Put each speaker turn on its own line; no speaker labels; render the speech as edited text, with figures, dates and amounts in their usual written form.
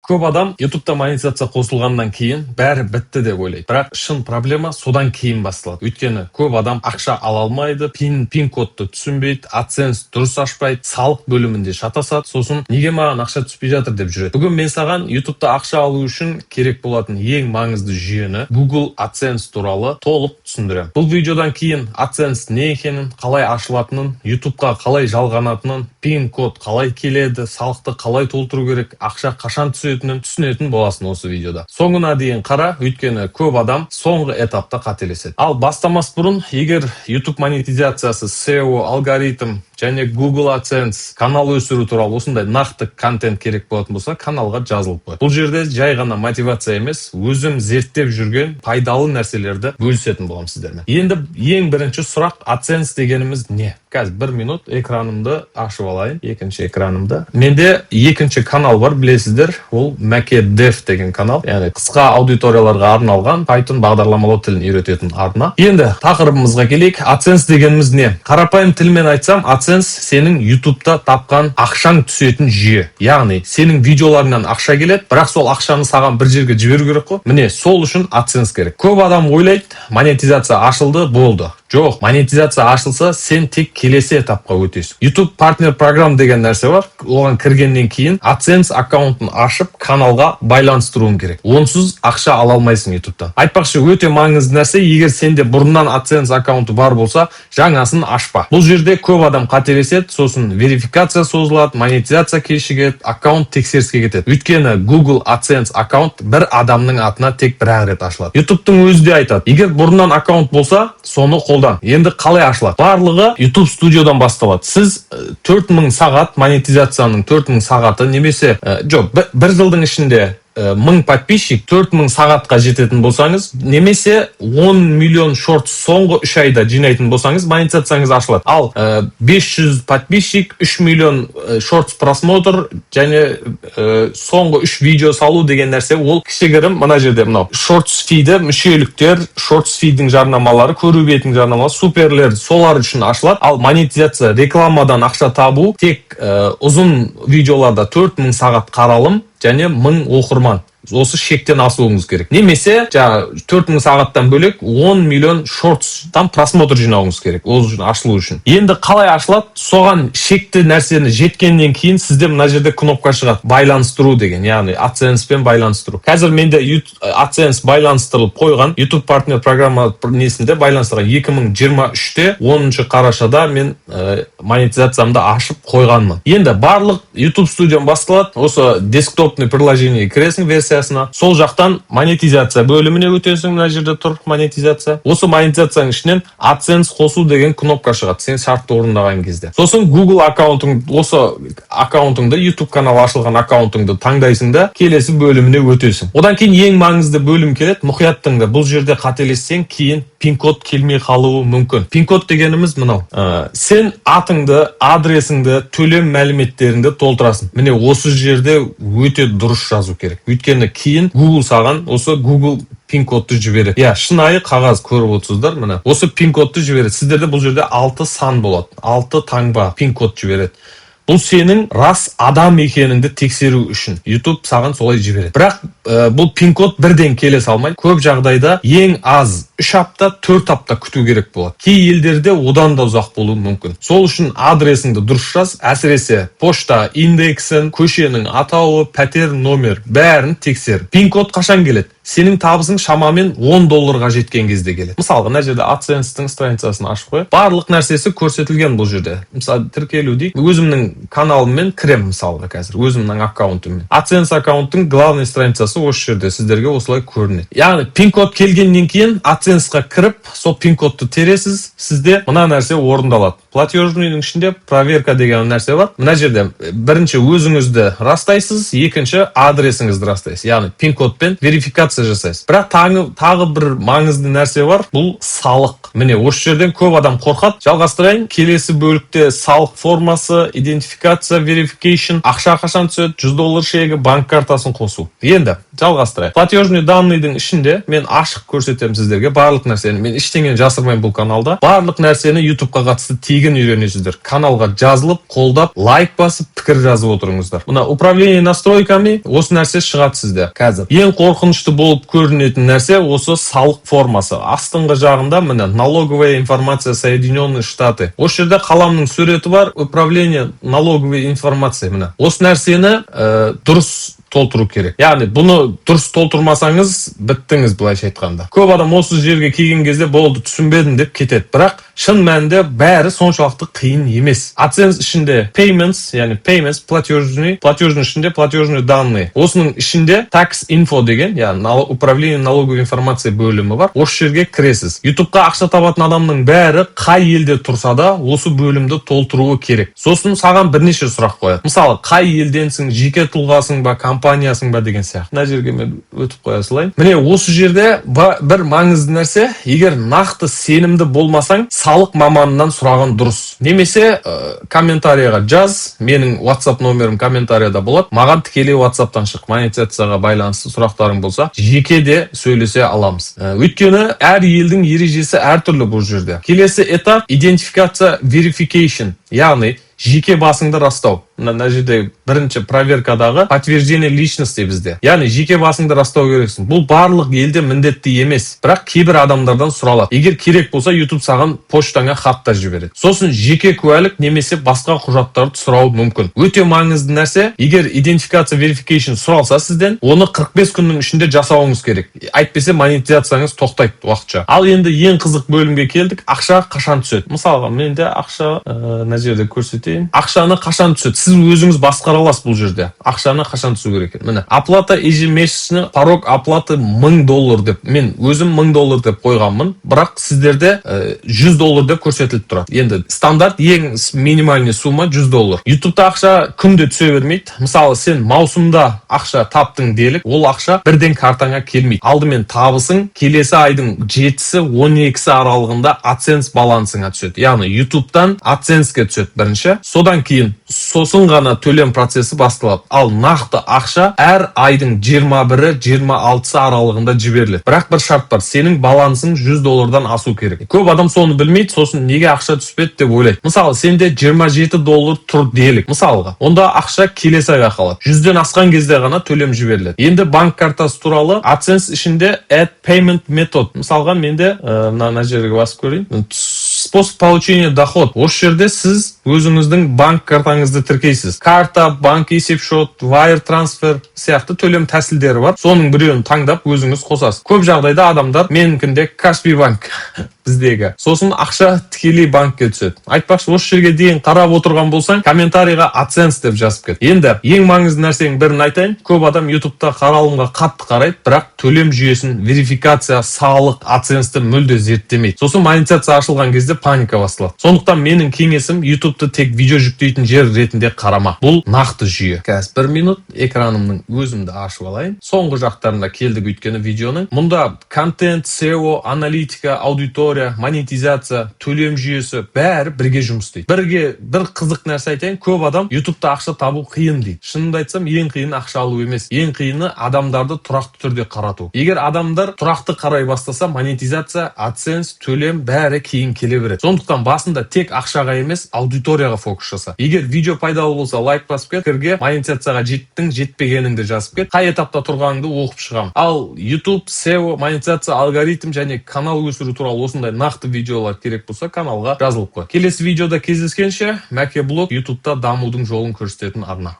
Көп адам YouTube'да монетизация қосылғаннан кейін бәрі бітті деп ойлайды. Бірақ шын проблема содан кейін басталады. Өйткені көп адам ақша ала алмайды, пин кодты түсінбейді, AdSense дұрыс ашпайды, салық бөлімінде шатасады. Сосын неге маған ақша түспей жатыр деп жүреді. Бүгін мен саған YouTube'да ақша алу үшін керек болатын ең маңызды жүйені Google AdSense туралы толық түсіндіремін. Бұл видеодан кейін AdSense не екенін, қалай ашылатынын, YouTube'ға қалай жалғанатынын, пин код қалай келеді, салықты қалай толтыру керек, ақша қашан түсінетін боласың осы видеода. Соңына дейін қара, өйткені көп адам соңғы этапта қателеседі. Ал бастамас бұрын, егер YouTube монетизациясы, SEO, алгоритм және Google AdSense канал өсіру туралы осындай нақты контент керек болатын болса, каналға жазылып қой. Бұл жерде жай ғана мотивация емес, өзім зерттеп жүрген пайдалы нәрселерді бөлісетін боламын сіздермен. Енді ең бірінші сұрақ, AdSense дегеніміз не? Қазір 1 минут экранымды ашып алайын, екінші экранымда. Менде екінші канал бар, білесіздер, ол Мәке Дев деген канал. Яғни қысқа аудиторияларға арналған Python бағдарламалау тілін үйрететін арна. Енді тақырыбымызға келейік. AdSense дегеніміз не? Қарапайым тілмен айтсам, AdSense сенің YouTube'да тапқан ақшаң түсетін жүйе. Яғни сенің видеоларыңнан ақша келеді, бірақ сол ақшаны саған бір жерге жіберу керек қой. Міне сол үшін AdSense керек. Көп адам ойлайды, монетизация ашылды, болды. Жоқ, монетизация ашылса, сен тек келесі этапқа өтесің. YouTube партнер программ деген нәрсе бар. Оған кіргеннен кейін AdSense аккаунтын ашып, каналға байланыстыруың керек. Онсыз ақша ала алмайсың YouTube'дан. Айтпақшы, өте маңызды нәрсе, егер сенде бұрыннан AdSense аккаунты бар болса, жаңасын ашпа. Бұл жерде көп адам қателеседі, сосын верификация созылады, монетизация кешігеді, аккаунт тексеріске кетеді. Өйткені Google AdSense аккаунт бір адамның атына тек бір рет ашылады. YouTube'тың өзі де айтады, егер бұрыннан аккаунт болса, соны енді қалай ашылады? Барлығы YouTube студиодан басталады. Сіз 4000 сағат монетизацияның 4000 сағаты немесе жоқ, бір жылдың ішінде 1000 подписчик 4000 сағатқа жететін болсаңыз, немесе 10 миллион шорт соңғы 3 айда жинайтын болсаңыз, монетизацияңыз ашылады. Ал 500 подписчик, 3 миллион шорт просмотр және соңғы 3 видео салу деген нәрсе, ол кішігірім мына жерде мынау. Шортс фиді, мүшеліктер, шортс фиддің жарнамалары, көру бетінің жарнамалары, суперлер, солар үшін ашылады. Ал монетизация, рекламадан ақша табу тек ұзын видеоларда 4000 сағат қаралым және 1000 оқырман. Осы шектен асуыңыз керек. Немесе 4000 сағаттан бөлек 10 миллион шортстан просмотр жинауыңыз керек. Ол үшін ашылу үшін. Енді қалай ашылады? Соған шекті нәрсені жеткеннен кейін сізде мына жерде кнопка шығады. Байланыстыру деген, яғни AdSense пен байланыстыру. Қазір менде AdSense байланыстырылып қойған, YouTube партнер программа несінде байланыстырған 2023-те 10 қарашада мен монетизациямды ашып қойғанмын. Енді барлық YouTube студиям басталады. Осы десктопный приложение кіресің версиясына. Сол жақтан монетизация бөліміне өтесің, мына жерде тұр монетизация. Осы монетизацияның ішінен AdSense қосу деген кнопка шығады, сен шартты орындаған кезде. Сосын Google аккаунтың, осы аккаунтыңды, YouTube каналы ашылған аккаунтыңды таңдайсың да, келесі бөліміне өтесің. Одан кейін ең маңызды бөлім келеді, мұқият тыңда. Бұл жерде қателессең, кейін пин-код келмей қалуы мүмкін. Пин-код дегеніміз мынау. Сен атыңды, адресіңді, төлем мәліметтеріңді толтырасың. Міне осы жерде өте дұрыс жазу керек. Өйткені кейін Google саған осы Google пин-кодты жібереді. Шынайы қағаз көріп отырсыздар, міне. Осы пин-кодты жібереді. Сіздерде бұл жерде 6 сан болады. 6 таңба пин-код жібереді. Бұл сенің рас адам екеніңді тексеру үшін. YouTube саған солай жібереді. Бірақ бұл пин-код бірден келе салмайды. Көп жағдайда ең аз 3 апта, 4 апта күту керек болады. Кей елдерде одан да ұзақ болуы мүмкін. Сол үшін адресіңді дұрыс жаз, әсіресе пошта индексін, көшенің атауы, пәтер номер бәрін тексер. Пин-код қашан келеді? Сенің табысың шамамен $10 жеткен кезде келеді. Мысалға, мына жерде AdSense-тің страницасын ашып қойып, барлық нәрсесі көрсетілген бұл жерде. Мысалы, тіркелу дейік. Өзімнің каналыммен кірем мысалға қазір, өзімнің аккаунтыммен. AdSense аккаунттың главный страницасы осы жерде сіздерге осылай көрінеді. Яғни пин-код келгеннен кейін AdSense-ға кіріп, сол пин-кодты тересіз, сізде мына нәрсе орындалады. Платежныйның ішінде проверка деген нәрсе бар. Мына жерде бірінші өзіңізді растайсыз, екінші адресіңізді растайсыз. Яғни пин-кодпен верификация нәрсе жасайсыз. Бірақ тағы бір маңызды нәрсе бар, бұл салық. Міне осы жерден көп адам қорқады. Жалғастырайын. Келесі бөлікте салық формасы, идентификация, verification, ақша қашан түседі, $100 шегі, банк картасын қосу. Енді жалғастырайық. Платежный данныйдың ішінде мен ашық көрсетемін сіздерге барлық нәрсені. Мен ештеңені жасырмаймын бұл каналда. Барлық нәрсені YouTube-ға қатысты тегін үйренесіздер. Каналға жазылып, қолдап, лайк басып, пікір жазып отырыңыздар. Мына управление настройками осы нәрсе шығады сізде қазір. Ең қорқынышты болып көрінетін нәрсе осы салық формасы. Астыңғы жағында міне налоговая информация Соединенные Штаты. Осы жерде қаламның суреті бар, управление налоговой информация міне. Осы нәрсені дұрыс толтыру керек. Яғни бұны дұрыс толтырмасаңыз біттіңіз былайша айтқанда. Көп адам осы жерге келген кезде болды түсінбедім деп кетеді. Бірақ шын мәнінде бәрі соншалықты қиын емес. AdSense ішінде payments, яғни payments, платежный ішінде платежный данные. Осының ішінде tax info деген, яғни управление налоговой информация бөлімі бар. Осы жерге кіресіз. YouTube-қа ақша табатын адамның бәрі қай елде тұрса да осы бөлімді толтыруы керек. Сосын саған бірнеше сұрақ қояды. Мысалы, қай елденсің, жеке тұлғасың ба, компаниясың ба деген сияқты. Мына жерге мен өтіп қоя салайын. Міне осы жерде бір маңызды нәрсе, егер нақты сенімді болмасаң, салық маманынан сұраған дұрыс. Немесе комментарияға жаз, менің WhatsApp номерім комментарияда болады. Маған тікелей WhatsApp-тан шық, монетизацияға байланысты сұрақтарың болса, жеке де сөйлесе аламыз. Өйткені әр елдің ережесі әртүрлі бұл жерде. Келесі этап идентификация verification, яғни жеке басыңды растау. Мына жерде бірінші проверкадағы подтверждение личности бізде. Яғни жеке басыңды растау керексің. Бұл барлық елде міндетті емес, бірақ кейбір адамдардан сұралады. Егер керек болса, YouTube саған поштаңа хат та жібереді. Сосын жеке куәлік немесе басқа құжаттарды сұрау мүмкін. Өте маңызды нәрсе, егер идентификация verification сұралса сізден, оны 45 күннің ішінде жасауыңыз керек. Әйтпесе монетизацияңыз тоқтайды уақытша. Ал енді ең қызық бөлімге келдік. Ақша қашан түседі? Мысалға, менде ақша мына жерде көрсетейін. Ақшаны қашан түседі? Сіз өзіңіз басқара аласыз бұл жерде. Ақшаны қашан түсу керек? Міне, оплата ежемесячный, порог оплаты $1000 деп. Мен өзім $1000 деп қойғанмын, бірақ сіздерде $100 деп көрсетіліп тұрады. Енді стандарт ең минимальный сумма $100. YouTube-та ақша күнде түсе бермейді. Мысалы, сен маусымда ақша таптың делік, ол ақша бірден картаңа келмейді. Алдымен табысың келесі айдың 7-сі 12-сі аралығында AdSense балансыңа түседі. Яғни YouTube-тан AdSense-ге түседі бірінші. Содан кейін сосын ғана төлем процесі басталады. Ал нақты ақша әр айдың 21-26 аралығында жіберіледі. Бірақ бір шарт бар, сенің балансың $100-дан асу керек. Көп адам соны білмейді, сосын неге ақша түспеді деп ойлайды. Мысалы, сенде $27 тұр делік. Мысалға, онда ақша келесі айға қалады. 100-ден асқан кезде ғана төлем жіберіледі. Енді банк картасы туралы AdSense ішінде add payment method. Мысалға, менде мына жерге басып көрейін. Способ получения доход. Осы жерде сіз өзіңіздің банк картаңызды тіркейсіз. Карта, банк есепшот, wire transfer сияқты төлем тәсілдері бар. Соның біреуін таңдап өзіңіз қосасыз. Көп жағдайда адамдар менікінде Каспий банк біздегі. Сосын ақша тікелей банкке түседі. Айтпақшы, осы жерге дейін қарап отырған болсаң, комментарийға AdSense деп жазып кет. Енді ең маңызды нәрсенің бірін айтайын. Көп адам YouTube-та қаралымға қатты қарайды, бірақ төлем жүйесін, верификация, салық, AdSense-ті мүлде зерттемейді. Сосын монетизация ашылған кезде паника басталады. Сондықтан менің кеңесім YouTube-ты тек видео жүктейтін жер ретінде қарама. Бұл нақты жүйе. Қазір 1 минут экранымның өзімді ашып алайын. Соңғы жақтарына келдік өйткені видеоның. Мұнда контент, SEO, аналитика, аудитория, монетизация, төлем жүйесі бәрі бірге жұмыс істейді. Bir қызық нәрсе айтайын, көп адам YouTube-та ақша табу қиын дейді. Шынымды айтсам, ең қиыны ақша алу емес. Ең қиыны адамдарды тұрақты түрде қарату. Егер адамдар тұрақты қарай бастаса, монетизация, AdSense, төлем бәрі кейін келе береді. Сондықтан басында тек ақшаға емес, аудиторияға фокус жаса. Егер видео пайдалы болса, лайк басып кет, пікірге монетизацияға жеттің, жетпегеніңді жазып кет, қай этапта тұрғаныңды оқып шығам. Ал YouTube, SEO, монетизация, алгоритм және канал өсіру туралы осындай нақты видеолар керек болса, каналға жазылып қой. Келесі видеода кездескенше, Мәке блог YouTube-та дамудың жолын көрсететін арна.